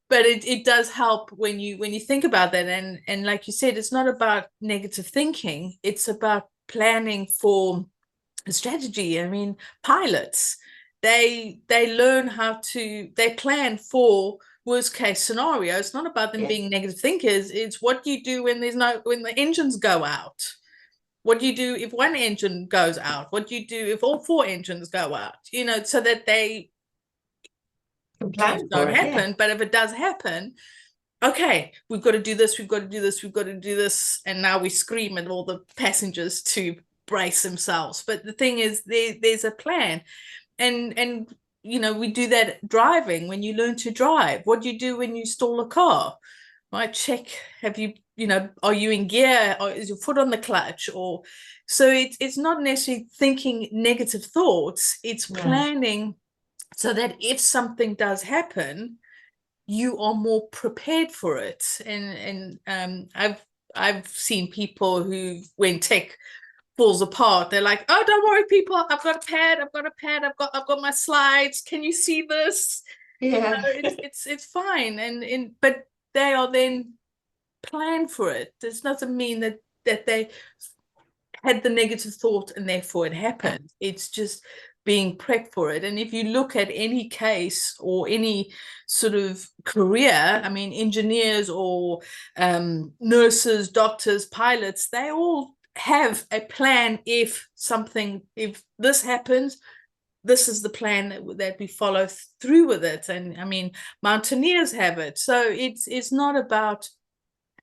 But it does help when you think about that. And like you said, it's not about negative thinking, it's about planning for a strategy. I mean, pilots, they learn how to, they plan for worst case scenario. It's not about them being negative thinkers. It's what you do when the engines go out. What do you do if one engine goes out? What do you do if all 4 engines go out? So that they Plan don't for it, happen. But if it does happen, okay, we've got to do this, we've got to do this, we've got to do this. And now we scream at all the passengers to brace themselves. But the thing is, there's a plan. And we do that driving. When you learn to drive, what do you do when you stall a car? Right, check, have you, are you in gear, or is your foot on the clutch? Or so it's not necessarily thinking negative thoughts, it's planning so that if something does happen, you are more prepared for it. And I've seen people who, when tech falls apart. They're like, oh, don't worry, people, I've got a pad, I've got my slides. Can you see this? Yeah. It's fine. But they are then planned for it. This doesn't mean that they had the negative thought and therefore it happened. It's just being prepped for it. And if you look at any case or any sort of career, I mean, engineers or nurses, doctors, pilots, they all have a plan. If this happens, this is the plan that we follow through with it. And I mean, mountaineers have it. So it's not about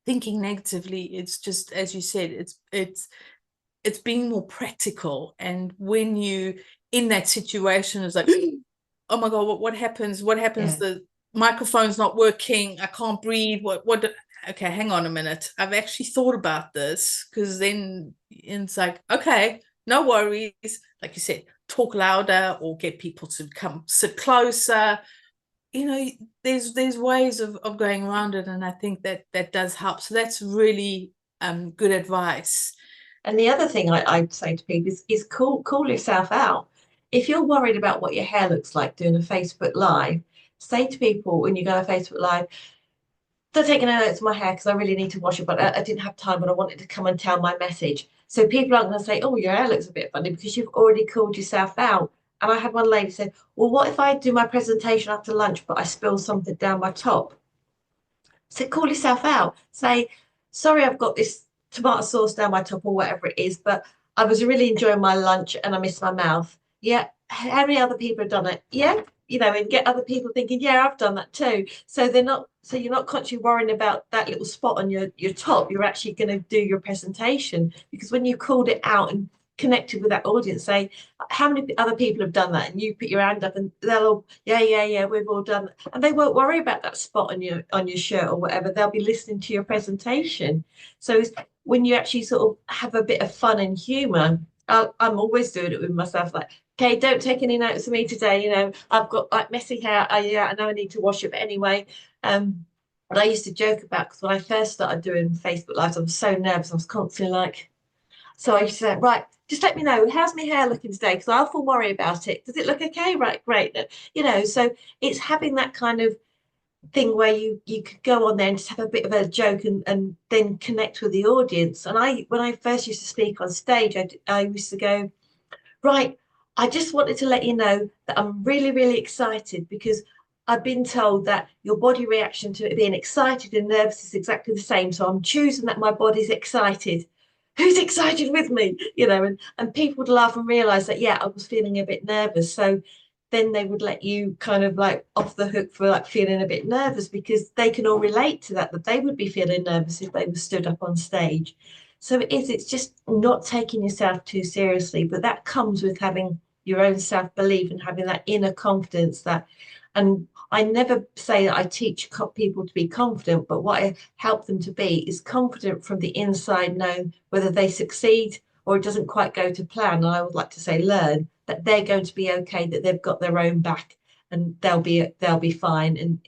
thinking negatively. It's just, as you said, it's being more practical. And when you in that situation, it's like, oh my God, what happens? What happens? Yeah. The microphone's not working. I can't breathe. Okay, hang on a minute. I've actually thought about this, because then it's like, okay, no worries. Like you said, talk louder or get people to come sit closer. You know, there's ways of going around it. And I think that does help. So that's really good advice. And the other thing I'd say to people is call yourself out. If you're worried about what your hair looks like doing a Facebook Live, say to people when you go on a Facebook Live, they're taking notes of my hair because I really need to wash it, but I didn't have time, but I wanted to come and tell my message. So people aren't going to say, oh, your hair looks a bit funny, because you've already called yourself out. And I had one lady say, well, what if I do my presentation after lunch, but I spill something down my top? So call yourself out. Say, sorry, I've got this tomato sauce down my top or whatever it is, but I was really enjoying my lunch and I missed my mouth. Yeah. How many other people have done it? Yeah. You know, and get other people thinking, yeah, I've done that too. So you're not constantly worrying about that little spot on your top. You're actually going to do your presentation, because when you called it out and connected with that audience, say, how many other people have done that? And you put your hand up and they'll all, yeah, we've all done that. And they won't worry about that spot on your shirt or whatever. They'll be listening to your presentation. So when you actually sort of have a bit of fun and humor, I'm always doing it with myself, like, okay, don't take any notes of me today. You know, I've got like messy hair. Yeah, I know I need to wash it, but anyway. But I used to joke about, because when I first started doing Facebook Lives, I was so nervous. I was constantly like, so I used to say, right, just let me know, how's my hair looking today? Because I often worry about it. Does it look okay? Right, great. You know, so it's having that kind of thing where you could go on there and just have a bit of a joke and then connect with the audience. And when I first used to speak on stage, I used to go, right, I just wanted to let you know that I'm really, really excited, because I've been told that your body reaction to it being excited and nervous is exactly the same. So I'm choosing that my body's excited. Who's excited with me? You know, and people would laugh and realize that, yeah, I was feeling a bit nervous. So then they would let you kind of like off the hook for like feeling a bit nervous, because they can all relate to that they would be feeling nervous if they were stood up on stage. So it's just not taking yourself too seriously, but that comes with having your own self-belief and having that inner confidence and I never say that I teach people to be confident, but what I help them to be is confident from the inside, knowing whether they succeed or it doesn't quite go to plan. And I would like to say, learn that they're going to be okay, that they've got their own back, and they'll be fine, and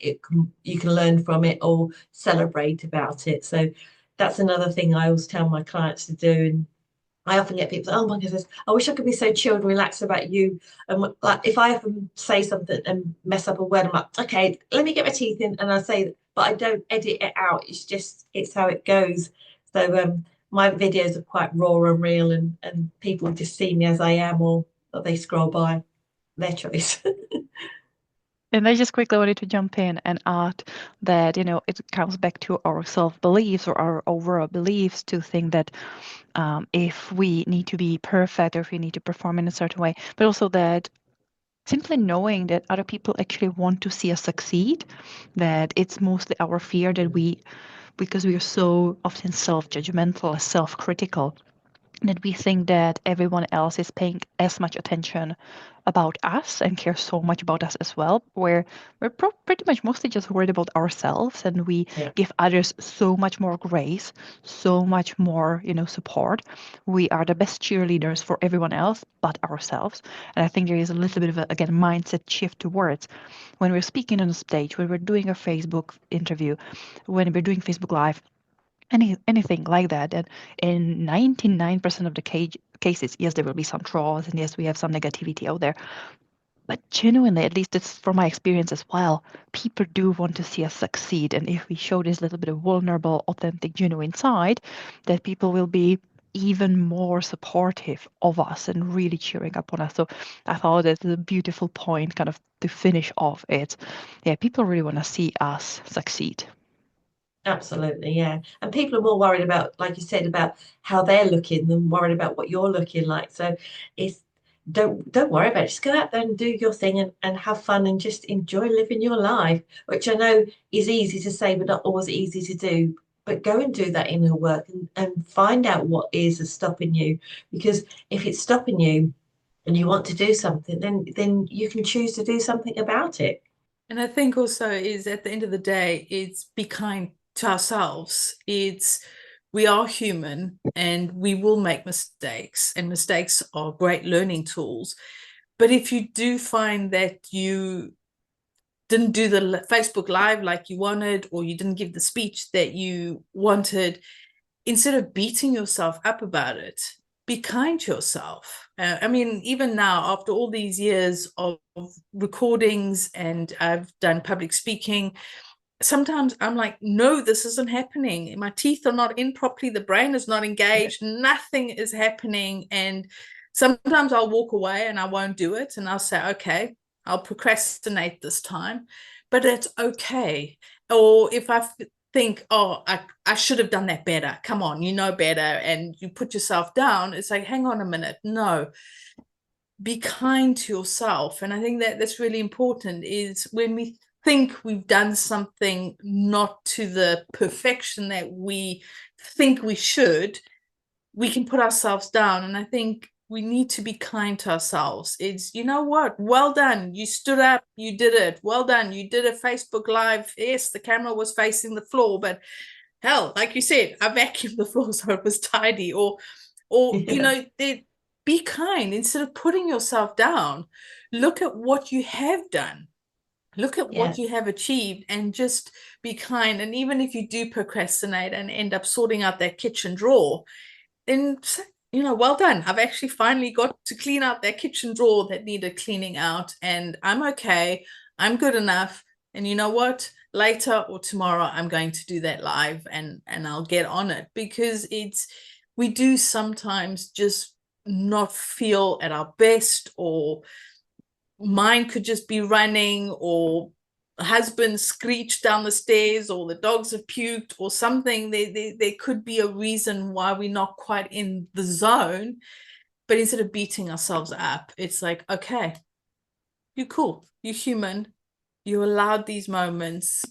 you can learn from it or celebrate about it. So that's another thing I always tell my clients to do. And I often get people, oh my goodness, I wish I could be so chilled and relaxed about you. And like, if I often say something and mess up a word, I'm like, okay, let me get my teeth in, and I say, but I don't edit it out. It's how it goes. So my videos are quite raw and real, and people just see me as I am, or they scroll by, their choice. And I just quickly wanted to jump in and add that, you know, it comes back to our self-beliefs or our overall beliefs, to think that if we need to be perfect or if we need to perform in a certain way, but also that simply knowing that other people actually want to see us succeed, that it's mostly our fear that because we are so often self-judgmental, self-critical, that we think that everyone else is paying as much attention about us and care so much about us as well, where we're pretty much mostly just worried about ourselves, and we give others so much more grace, so much more, you know, support. We are the best cheerleaders for everyone else but ourselves. And I think there is a little bit of a, again, mindset shift towards when we're speaking on a stage, when we're doing a Facebook interview, when we're doing Facebook Live, anything like that. And in 99% of the cases, yes, there will be some trolls, and yes, we have some negativity out there. But genuinely, at least it's from my experience as well, people do want to see us succeed. And if we show this little bit of vulnerable, authentic, genuine side, that people will be even more supportive of us and really cheering up on us. So I thought that's a beautiful point kind of to finish off it. Yeah, people really want to see us succeed. Absolutely, yeah. And people are more worried about, like you said, about how they're looking than worried about what you're looking like. So it's don't worry about it. Just go out there and do your thing and have fun and just enjoy living your life, which I know is easy to say, but not always easy to do. But go and do that inner work and find out what is stopping you. Because if it's stopping you and you want to do something, then you can choose to do something about it. And I think also is at the end of the day, it's be kind to ourselves. We are human and we will make mistakes, and mistakes are great learning tools. But if you do find that you didn't do the Facebook Live like you wanted, or you didn't give the speech that you wanted, instead of beating yourself up about it, be kind to yourself. I mean, even now, after all these years of recordings and I've done public speaking, sometimes I'm like, no, this isn't happening. My teeth are not in properly. The brain is not engaged. Nothing is happening. And sometimes I'll walk away and I won't do it. And I'll say, okay, I'll procrastinate this time, but it's okay. Or if I think, oh, I should have done that better. Come on, you know better. And you put yourself down. It's like, hang on a minute. No, be kind to yourself. And I think that that's really important, is when we think we've done something not to the perfection that we think we should, we can put ourselves down. And I think we need to be kind to ourselves. It's, you know what, well done, you stood up, you did it, well done, you did a Facebook Live. Yes, the camera was facing the floor, but hell, like you said, I vacuumed the floor so it was tidy. Or you know, be kind. Instead of putting yourself down, look at what you have done, look at what you have achieved, and just be kind. And even if you do procrastinate and end up sorting out that kitchen drawer, then, you know, well done, I've actually finally got to clean out that kitchen drawer that needed cleaning out, and I'm okay, I'm good enough. And you know what, later or tomorrow I'm going to do that live, and I'll get on it. Because we do sometimes just not feel at our best, or mine could just be running, or husband screeched down the stairs, or the dogs have puked, or something. There could be a reason why we're not quite in the zone. But instead of beating ourselves up, it's like, okay, you're cool, you're human, you're allowed these moments,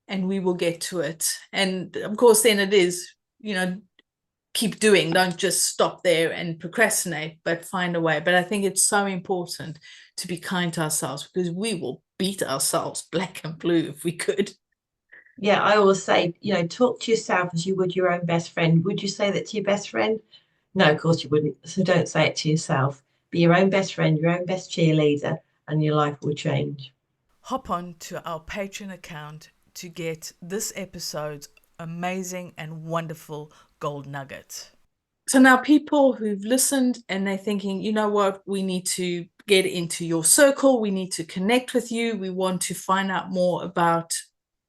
and we will get to it. And of course, then it is, you know, keep doing, don't just stop there and procrastinate, but find a way. But I think it's so important to be kind to ourselves, because we will beat ourselves black and blue if we could. Yeah, I always say, you know, talk to yourself as you would your own best friend. Would you say that to your best friend? No, of course you wouldn't. So don't say it to yourself. Be your own best friend, your own best cheerleader, and your life will change. Hop on to our Patreon account to get this episode's amazing and wonderful gold nugget. So now people who've listened and they're thinking, you know what, we need to get into your circle, we need to connect with you, we want to find out more about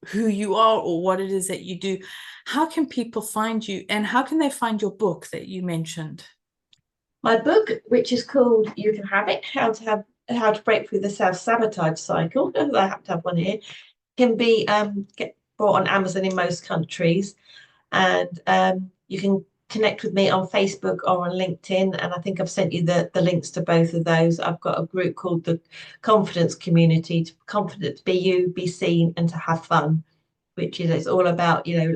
who you are or what it is that you do. How can people find you, and how can they find your book that you mentioned? My book, which is called You Can Have It, How to Break Through the Self-Sabotage Cycle, I have to have one here, can be get bought on Amazon in most countries. And you can connect with me on Facebook or on LinkedIn. And I think I've sent you the links to both of those. I've got a group called the Confidence Community, to confident to be you, be seen, and to have fun, which is, it's all about, you know,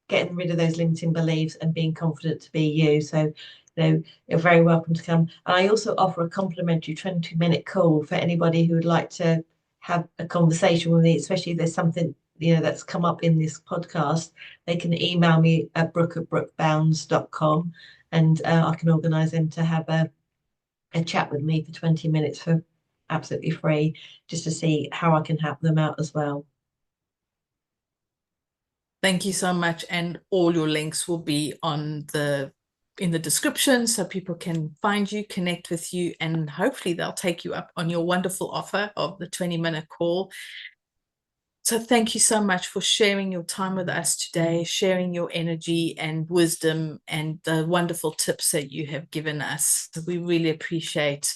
getting rid of those limiting beliefs and being confident to be you. So, you know, you're very welcome to come. And I also offer a complimentary 20-minute call for anybody who would like to have a conversation with me, especially if there's something, you know, that's come up in this podcast. They can email me at brooke@brookebownes.com, and I can organise them to have a chat with me for 20 minutes for absolutely free, just to see how I can help them out as well. Thank you so much. And all your links will be on the in the description so people can find you, connect with you, and hopefully they'll take you up on your wonderful offer of the 20-minute call. So thank you so much for sharing your time with us today, sharing your energy and wisdom and the wonderful tips that you have given us. We really appreciate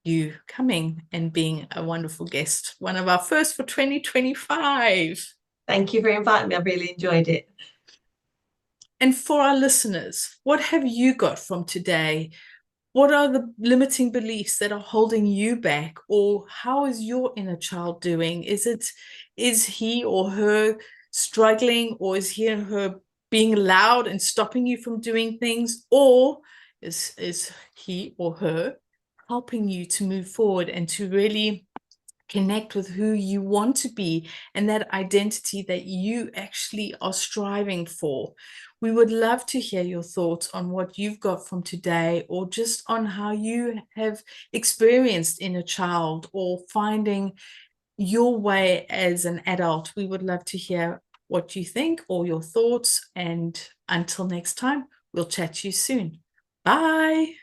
you coming and being a wonderful guest, one of our first for 2025. Thank you for inviting me. I really enjoyed it. And for our listeners, what have you got from today? What are the limiting beliefs that are holding you back? Or how is your inner child doing? Is he or her struggling, or is he or her being loud and stopping you from doing things? Or is he or her helping you to move forward and to really connect with who you want to be and that identity that you actually are striving for? We would love to hear your thoughts on what you've got from today, or just on how you have experienced inner child or finding your way as an adult. We would love to hear what you think or your thoughts. And until next time, we'll chat to you soon. Bye.